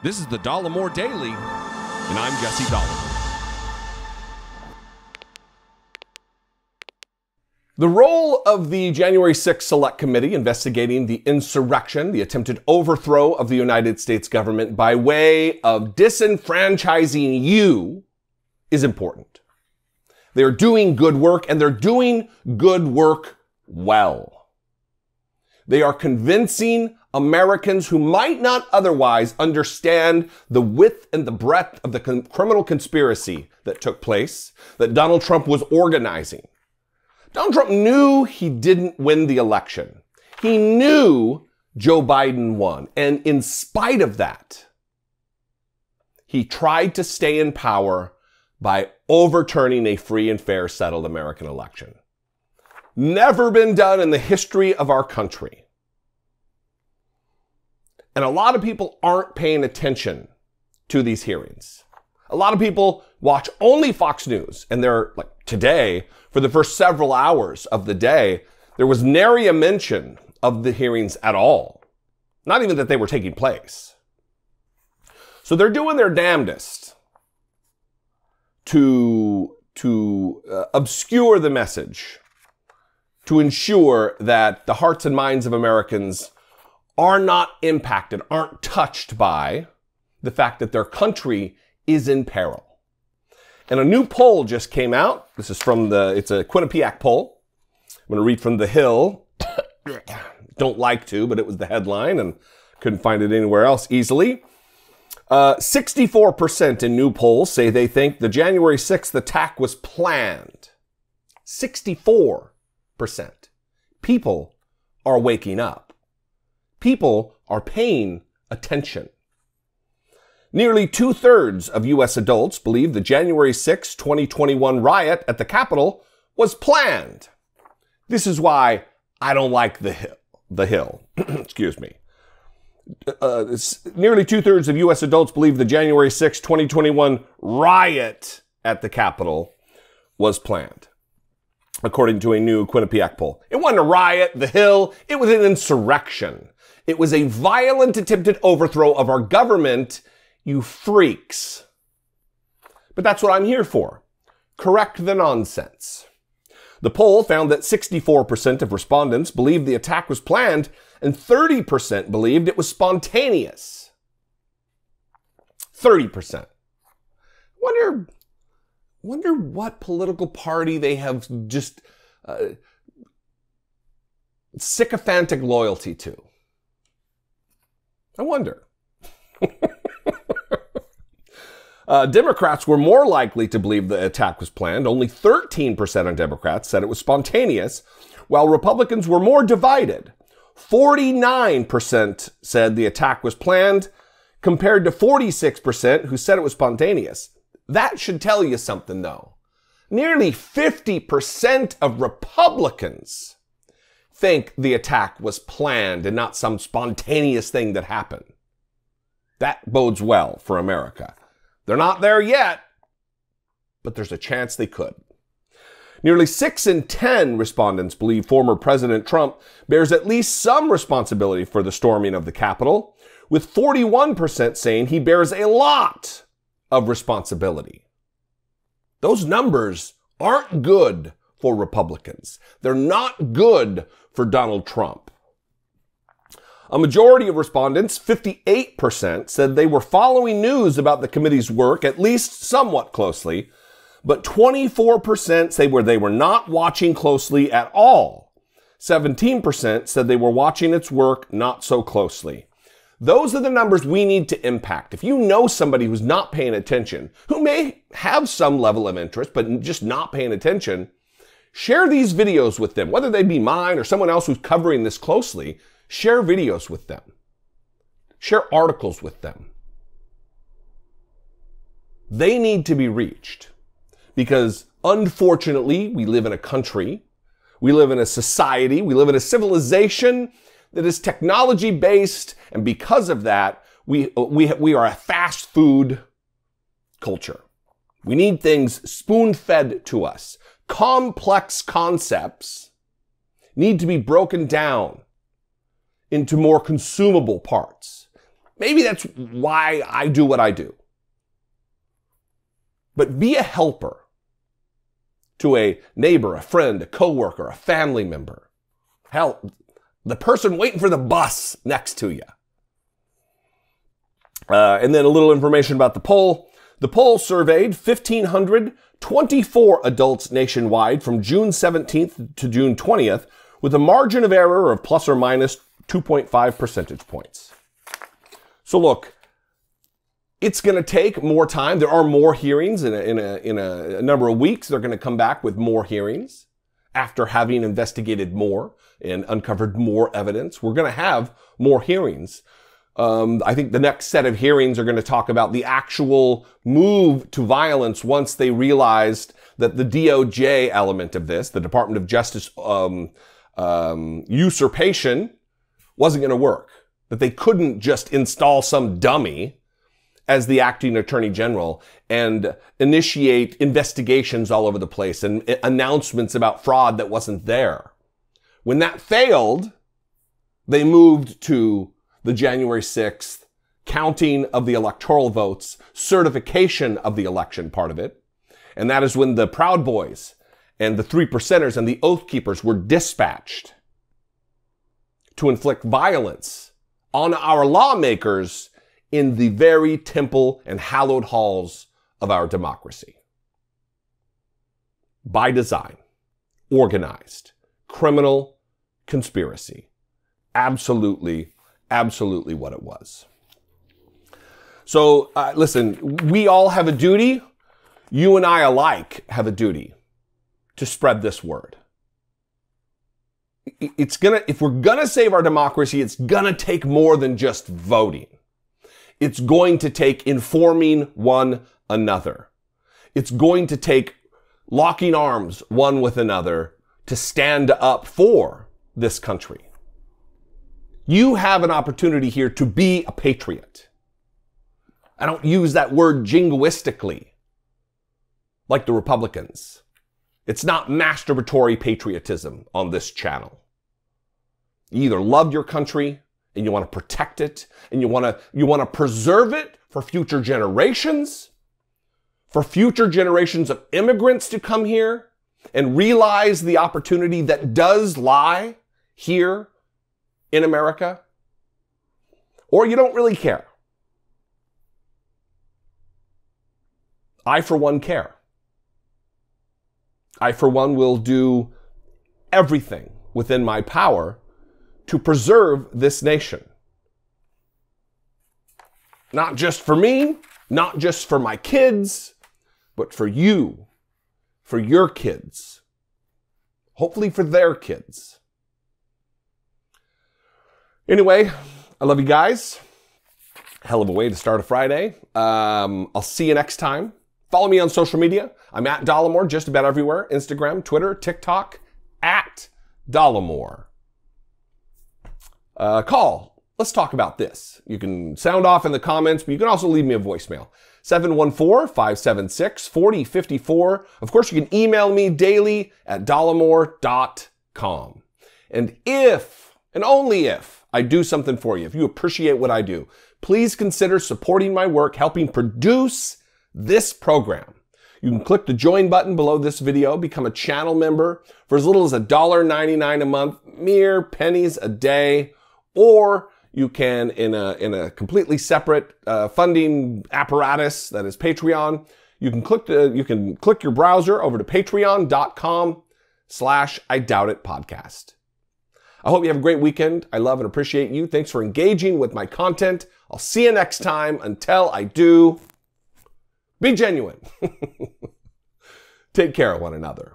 This is the Dollemore Daily, and I'm Jesse Dollemore. The role of the January 6th Select Committee investigating the insurrection, the attempted overthrow of the United States government by way of disenfranchising you, is important. They're doing good work, and they're doing good work well. They are convincing Americans who might not otherwise understand the width and the breadth of the criminal conspiracy that took place, that Donald Trump was organizing. Donald Trump knew he didn't win the election. He knew Joe Biden won. And in spite of that, he tried to stay in power by overturning a free and fair settled American election. Never been done in the history of our country. And a lot of people aren't paying attention to these hearings. A lot of people watch only Fox News, and they're like, today, for the first several hours of the day, there was nary a mention of the hearings at all. Not even that they were taking place. So they're doing their damnedest to obscure the message, to ensure that the hearts and minds of Americans are not impacted, aren't touched by the fact that their country is in peril. And a new poll just came out. This is from it's a Quinnipiac poll. I'm going to read from The Hill. Don't like to, but it was the headline and couldn't find it anywhere else easily. 64% in new polls say they think the January 6th attack was planned. 64%. People are waking up. People are paying attention. Nearly 2/3 of U.S. adults believe the January 6, 2021 riot at the Capitol was planned. This is why I don't like The Hill. Excuse me. Nearly 2/3 of U.S. adults believe the January 6, 2021 riot at the Capitol was planned, according to a new Quinnipiac poll. It wasn't a riot, The Hill. It was an insurrection. It was a violent attempted overthrow of our government, you freaks. But that's what I'm here for. Correct the nonsense. The poll found that 64% of respondents believed the attack was planned and 30% believed it was spontaneous. 30%. Wonder what political party they have just sycophantic loyalty to. I wonder. Democrats were more likely to believe the attack was planned. Only 13% of Democrats said it was spontaneous, while Republicans were more divided. 49% said the attack was planned, compared to 46% who said it was spontaneous. That should tell you something, though. Nearly 50% of Republicans think the attack was planned and not some spontaneous thing that happened. That bodes well for America. They're not there yet, but there's a chance they could. Nearly 6 in 10 respondents believe former President Trump bears at least some responsibility for the storming of the Capitol, with 41% saying he bears a lot of responsibility. Those numbers aren't good for Republicans. They're not good for Donald Trump. A majority of respondents, 58%, said they were following news about the committee's work at least somewhat closely, but 24% say they were not watching closely at all. 17% said they were watching its work not so closely. Those are the numbers we need to impact. If you know somebody who's not paying attention, who may have some level of interest, but just not paying attention, share these videos with them, whether they be mine or someone else who's covering this closely. Share videos with them. Share articles with them. They need to be reached because, unfortunately, we live in a country, we live in a society, we live in a civilization that is technology-based, and because of that, we are a fast food culture. We need things spoon-fed to us. Complex concepts need to be broken down into more consumable parts. Maybe that's why I do what I do. But be a helper to a neighbor, a friend, a coworker, a family member. Hell, the person waiting for the bus next to you. And then a little information about the poll. The poll surveyed 1,524 adults nationwide from June 17th to June 20th with a margin of error of plus or minus 2.5 percentage points. So look, it's going to take more time. There are more hearings in a number of weeks. They're going to come back with more hearings after having investigated more and uncovered more evidence. We're going to have more hearings. I think the next set of hearings are going to talk about the actual move to violence once they realized that the DOJ element of this, the Department of Justice usurpation, wasn't going to work. That they couldn't just install some dummy as the acting attorney general and initiate investigations all over the place and announcements about fraud that wasn't there. When that failed, they moved to the January 6th counting of the electoral votes, certification of the election part of it. And that is when the Proud Boys and the 3%ers and the Oath Keepers were dispatched to inflict violence on our lawmakers in the very temple and hallowed halls of our democracy. By design, organized, criminal conspiracy. Absolutely what it was. So listen, we all have a duty. You and I alike have a duty to spread this word. If we're gonna save our democracy, it's gonna take more than just voting. It's going to take informing one another. It's going to take locking arms one with another to stand up for this country. You have an opportunity here to be a patriot. I don't use that word jingoistically like the Republicans. It's not masturbatory patriotism on this channel. You either love your country and you want to protect it and you want to preserve it for future generations of immigrants to come here and realize the opportunity that does lie here in America, or you don't really care. I, for one, care. I, for one, will do everything within my power to preserve this nation. Not just for me, not just for my kids, but for you, for your kids, hopefully for their kids. Anyway, I love you guys. Hell of a way to start a Friday. I'll see you next time. Follow me on social media. I'm at Dollemore just about everywhere. Instagram, Twitter, TikTok, at Dollemore. Call. Let's talk about this. You can sound off in the comments, but you can also leave me a voicemail. 714-576-4054. Of course, you can email me daily at dollemore.com. And if, and only if, I do something for you, if you appreciate what I do, please consider supporting my work, helping produce this program. You can click the join button below this video, become a channel member for as little as $1.99 a month, mere pennies a day, or you can, in a completely separate funding apparatus that is Patreon, you can click your browser over to patreon.com/IDoubtItPodcast. I hope you have a great weekend. I love and appreciate you. Thanks for engaging with my content. I'll see you next time. Until I do, be genuine. Take care of one another.